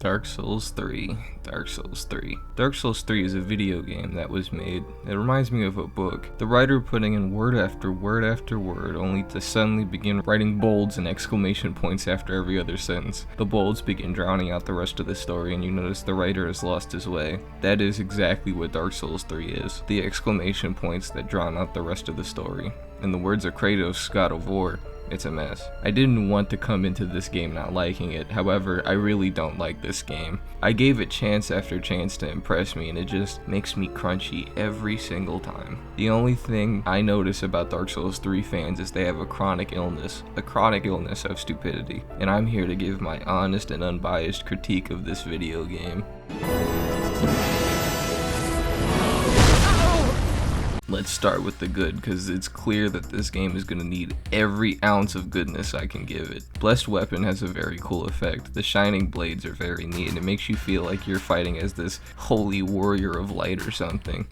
Dark Souls 3. Dark Souls 3. Dark Souls 3 is a video game that was made. It reminds me of a book. The writer putting in word after word after word, only to suddenly begin writing bolds and exclamation points after every other sentence. The bolds begin drowning out the rest of the story, and you notice the writer has lost his way. That is exactly what Dark Souls 3 is. The exclamation points that drown out the rest of the story. In the words of Kratos, God of War, it's a mess. I didn't want to come into this game not liking it, however, I really don't like this game. I gave it chance after chance to impress me, and it just makes me crunchy every single time. The only thing I notice about Dark Souls 3 fans is they have a chronic illness of stupidity, and I'm here to give my honest and unbiased critique of this video game. Let's start with the good, because it's clear that this game is going to need every ounce of goodness I can give it. Blessed Weapon has a very cool effect. The shining blades are very neat, and it makes you feel like you're fighting as this holy warrior of light or something.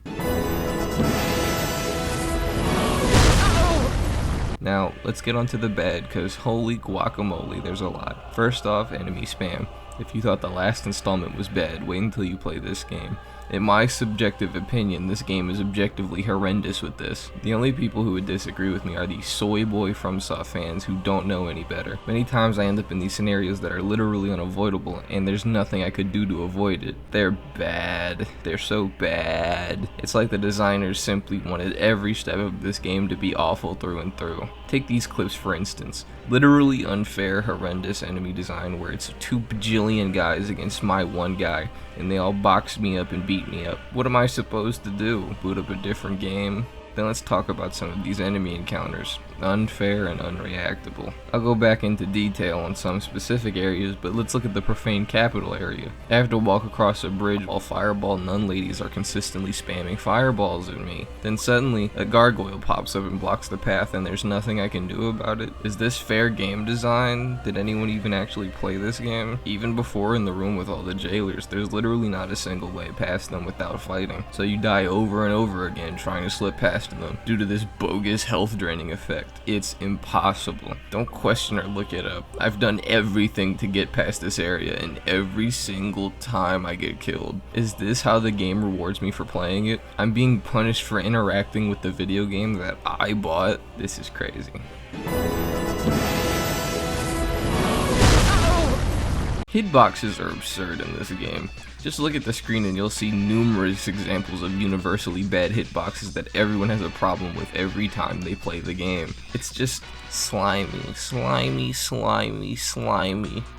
Now, let's get onto the bad, because holy guacamole, there's a lot. First off, enemy spam. If you thought the last installment was bad, wait until you play this game. In my subjective opinion, this game is objectively horrendous with this. The only people who would disagree with me are these soy boy FromSoft fans who don't know any better. Many times I end up in these scenarios that are literally unavoidable, and there's nothing I could do to avoid it. They're bad. They're so bad. It's like the designers simply wanted every step of this game to be awful through and through. Take these clips for instance. Literally unfair, horrendous enemy design where it's 2 bajillion guys against my 1 guy, and they all box me up and beat me up. What am I supposed to do? Boot up a different game? Then let's talk about some of these enemy encounters. Unfair and unreactable. I'll go back into detail on some specific areas, but let's look at the profane capital area. I have to walk across a bridge while fireball nun ladies are consistently spamming fireballs at me. Then suddenly, a gargoyle pops up and blocks the path, and there's nothing I can do about it. Is this fair game design? Did anyone even actually play this game? Even before in the room with all the jailers, there's literally not a single way past them without fighting. So you die over and over again trying to slip past them due to this bogus health draining effect. It's impossible. Don't question or look it up. I've done everything to get past this area, and every single time I get killed. Is this how the game rewards me for playing it? I'm being punished for interacting with the video game that I bought? This is crazy. Hitboxes are absurd in this game. Just look at the screen and you'll see numerous examples of universally bad hitboxes that everyone has a problem with every time they play the game. It's just slimy.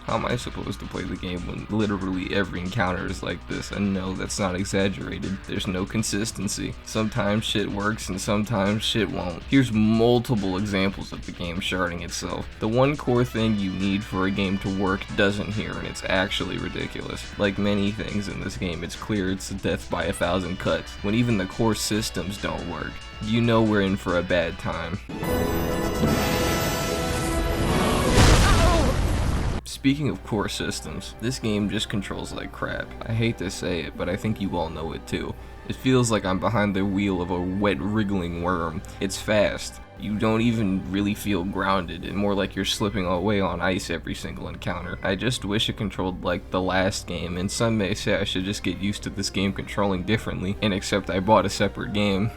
How am I supposed to play the game when literally every encounter is like this? And no, that's not exaggerated. There's no consistency. Sometimes shit works and sometimes shit won't. Here's multiple examples of the game sharding itself. The one core thing you need for a game to work doesn't here, and it's actually ridiculous. Like many things in this game, it's clear it's death by 1,000 cuts. When even the core systems don't work, you know we're in for a bad time. Speaking of core systems, this game just controls like crap. I hate to say it, but I think you all know it too. It feels like I'm behind the wheel of a wet wriggling worm. It's fast. You don't even really feel grounded, and more like you're slipping away on ice every single encounter. I just wish it controlled like the last game, and some may say I should just get used to this game controlling differently and accept I bought a separate game.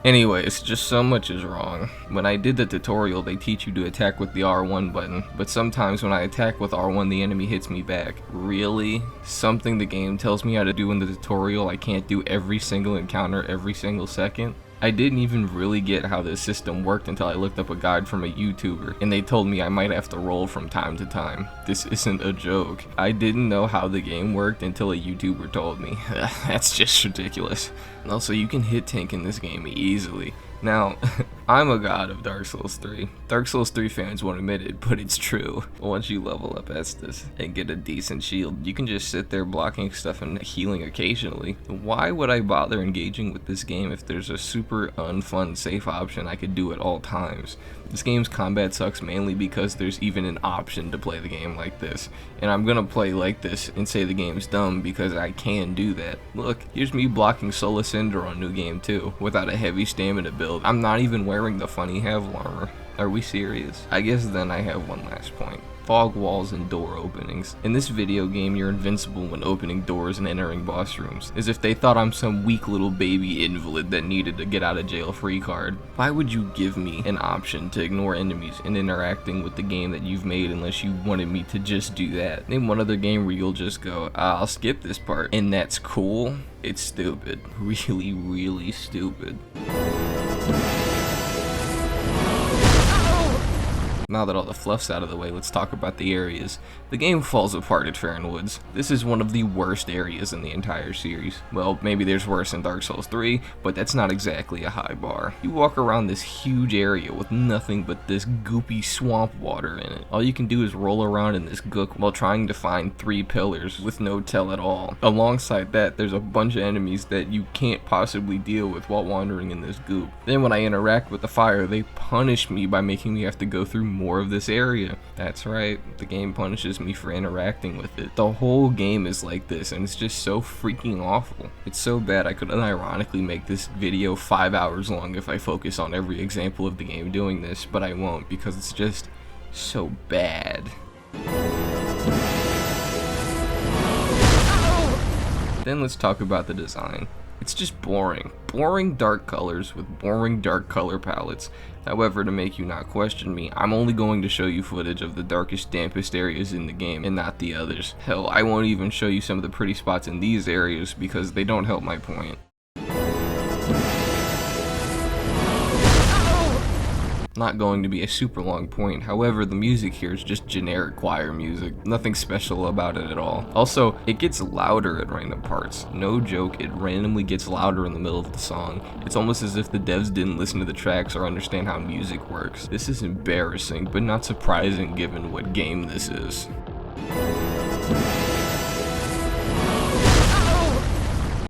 Anyways, just so much is wrong. When I did the tutorial, they teach you to attack with the R1 button, but sometimes when I attack with R1, the enemy hits me back. Really? Something the game tells me how to do in the tutorial I can't do every single encounter every single second? I didn't even really get how this system worked until I looked up a guide from a YouTuber, and they told me I might have to roll from time to time. This isn't a joke. I didn't know how the game worked until a YouTuber told me. That's just ridiculous. Also, you can hit tank in this game easily. Now, I'm a god of Dark Souls 3. Dark Souls 3 fans won't admit it, but it's true. Once you level up Estus and get a decent shield, you can just sit there blocking stuff and healing occasionally. Why would I bother engaging with this game if there's a super unfun safe option I could do at all times? This game's combat sucks mainly because there's even an option to play the game like this, and I'm gonna play like this and say the game's dumb because I can do that. Look, here's me blocking Sola Cinder on New Game 2 without a heavy stamina build. I'm not even wearing the funny Havel armor. Are we serious? I guess then I have one last point. fog walls, and door openings. In this video game, you're invincible when opening doors and entering boss rooms, as if they thought I'm some weak little baby invalid that needed a get out of jail free card. Why would you give me an option to ignore enemies and interacting with the game that you've made unless you wanted me to just do that? Name one other game where you'll just go, I'll skip this part, and that's cool. It's stupid. Really, really stupid. Now that all the fluff's out of the way, let's talk about the areas. The game falls apart at Fair & Woods. This is one of the worst areas in the entire series. Well, maybe there's worse in Dark Souls 3, but that's not exactly a high bar. You walk around this huge area with nothing but this goopy swamp water in it. All you can do is roll around in this gook while trying to find 3 pillars with no tell at all. Alongside that, there's a bunch of enemies that you can't possibly deal with while wandering in this goop. Then when I interact with the fire, they punish me by making me have to go through more of this area. That's right, the game punishes me for interacting with it. The whole game is like this, and it's just so freaking awful. It's so bad I could unironically make this video 5 hours long if I focus on every example of the game doing this, but I won't because it's just so bad. Then let's talk about the design. It's just boring. Boring dark colors with boring dark color palettes. However, to make you not question me, I'm only going to show you footage of the darkest, dampest areas in the game and not the others. Hell, I won't even show you some of the pretty spots in these areas because they don't help my point. Not going to be a super long point, however the music here is just generic choir music, nothing special about it at all. Also, it gets louder at random parts. No joke, it randomly gets louder in the middle of the song. It's almost as if the devs didn't listen to the tracks or understand how music works. This is embarrassing, but not surprising given what game this is.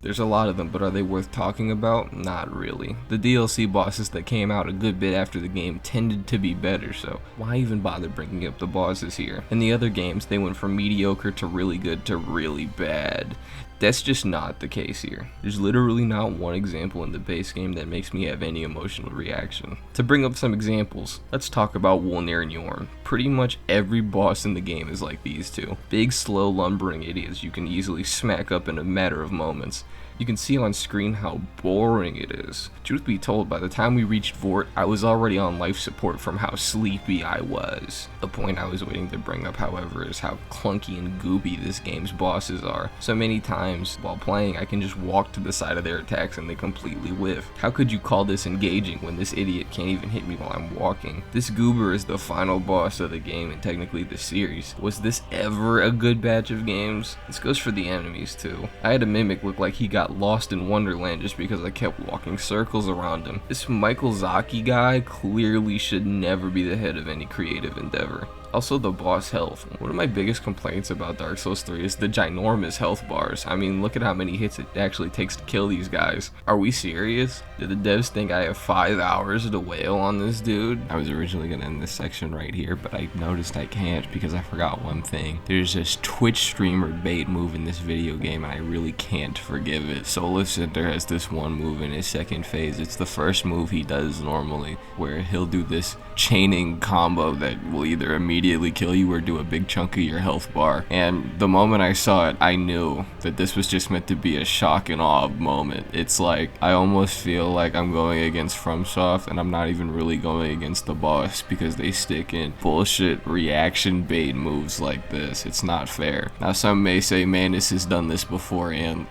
There's a lot of them, but are they worth talking about? Not really. The DLC bosses that came out a good bit after the game tended to be better, so why even bother bringing up the bosses here? In the other games, they went from mediocre to really good to really bad. That's just not the case here. There's literally not one example in the base game that makes me have any emotional reaction. To bring up some examples, let's talk about Wolnir and Yorn. Pretty much every boss in the game is like these two. Big, slow, lumbering idiots you can easily smack up in a matter of moments. You can see on screen how boring it is. Truth be told, by the time we reached Vort, I was already on life support from how sleepy I was. The point I was waiting to bring up, however, is how clunky and goopy this game's bosses are. So many times while playing, I can just walk to the side of their attacks and they completely whiff. How could you call this engaging when this idiot can't even hit me while I'm walking? This goober is the final boss of the game and technically the series. Was this ever a good batch of games? This goes for the enemies too. I had a mimic look like he got lost in Wonderland just because I kept walking circles around him. This Michael Zaki guy clearly should never be the head of any creative endeavor. Also, the boss health. One of my biggest complaints about Dark Souls 3 is the ginormous health bars. I mean, look at how many hits it actually takes to kill these guys. Are we serious? Did the devs think I have 5 hours to wail on this dude? I was originally gonna end this section right here, but I noticed I can't because I forgot one thing. There's this Twitch streamer bait move in this video game and I really can't forgive it. Solar Center has this one move in his second phase. It's the first move he does normally, where he'll do this chaining combo that will either immediately kill you or do a big chunk of your health bar. And the moment I saw it, I knew that this was just meant to be a shock and awe moment. It's like, I almost feel like I'm going against FromSoft and I'm not even really going against the boss because they stick in bullshit reaction bait moves like this. It's not fair. Now some may say Manus has done this before, and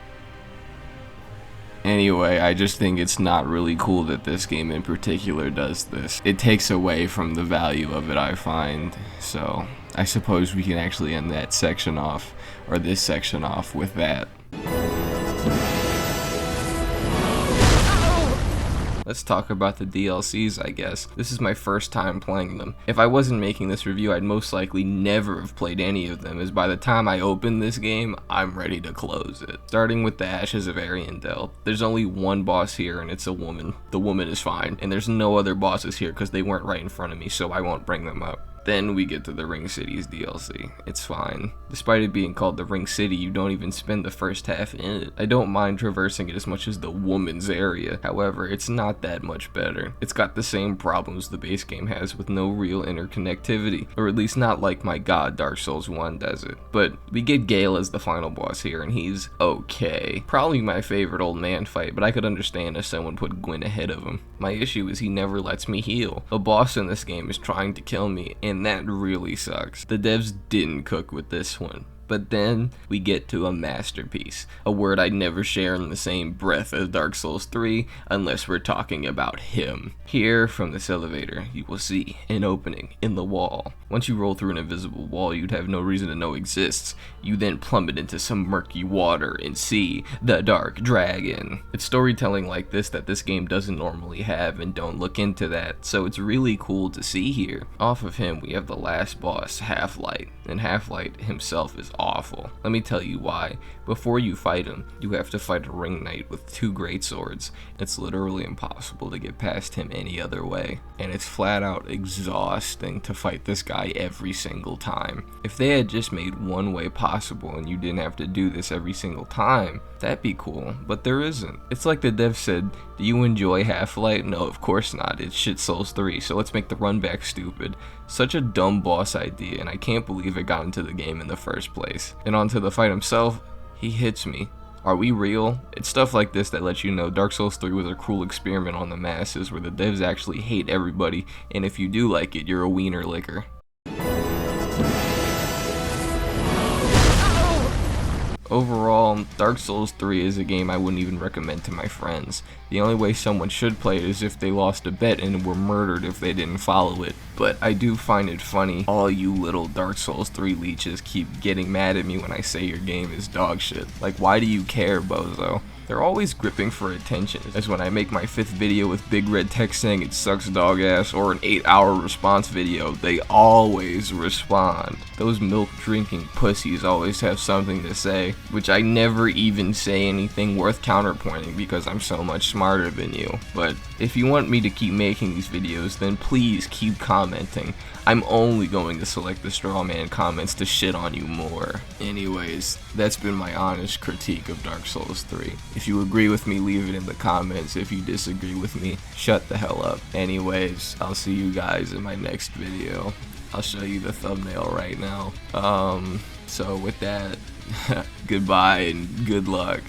anyway, I just think it's not really cool that this game in particular does this. It takes away from the value of it, I find. So I suppose we can actually end that section off, or this section off, with that. Let's talk about the DLCs, I guess. This is my first time playing them. If I wasn't making this review, I'd most likely never have played any of them, as by the time I open this game, I'm ready to close it. Starting with the Ashes of Ariandel. There's only one boss here, and it's a woman. The woman is fine, and there's no other bosses here because they weren't right in front of me, so I won't bring them up. Then we get to the Ring Cities DLC. It's fine. Despite it being called the Ring City, you don't even spend the first half in it. I don't mind traversing it as much as the woman's area. However, it's not that much better. It's got the same problems the base game has with no real interconnectivity, or at least not like my god Dark Souls 1 does it. But we get Gale as the final boss here, and he's okay. Probably my favorite old man fight, but I could understand if someone put Gwyn ahead of him. My issue is he never lets me heal. A boss in this game is trying to kill me, and that really sucks. The devs didn't cook with this one. But then we get to a masterpiece, a word I'd never share in the same breath as Dark Souls 3 unless we're talking about him. Here, from this elevator, you will see an opening in the wall. Once you roll through an invisible wall you'd have no reason to know exists, you then plummet into some murky water and see the Dark Dragon. It's storytelling like this that this game doesn't normally have, and don't look into that, so it's really cool to see here. Off of him we have the last boss, Half-Light, and Half-Light himself is awful. Let me tell you why. Before you fight him, you have to fight a ring knight with 2 great swords. It's literally impossible to get past him any other way, and it's flat out exhausting to fight this guy every single time. If they had just made one way possible and you didn't have to do this every single time, that'd be cool, but there isn't. It's like the dev said, do you enjoy Half-Light? No, of course not. It's shit Souls 3, so let's make the run back stupid. Such a dumb boss idea, and I can't believe it got into the game in the first place. And onto the fight himself, he hits me. Are we real? It's stuff like this that lets you know Dark Souls 3 was a cruel experiment on the masses where the devs actually hate everybody, and if you do like it, you're a wiener licker. Overall, Dark Souls 3 is a game I wouldn't even recommend to my friends. The only way someone should play it is if they lost a bet and were murdered if they didn't follow it. But I do find it funny, all you little Dark Souls 3 leeches keep getting mad at me when I say your game is dog shit. Like, why do you care, bozo? They're always gripping for attention, as when I make my 5th video with big red text saying it sucks dog ass, or an 8-hour response video, they always respond. Those milk drinking pussies always have something to say, which I never even say anything worth counterpointing because I'm so much smarter than you. But if you want me to keep making these videos, then please keep commenting. I'm only going to select the straw man comments to shit on you more. Anyways, that's been my honest critique of Dark Souls 3. If you agree with me, leave it in the comments. If you disagree with me, shut the hell up. Anyways, I'll see you guys in my next video. I'll show you the thumbnail right now. So with that, goodbye and good luck.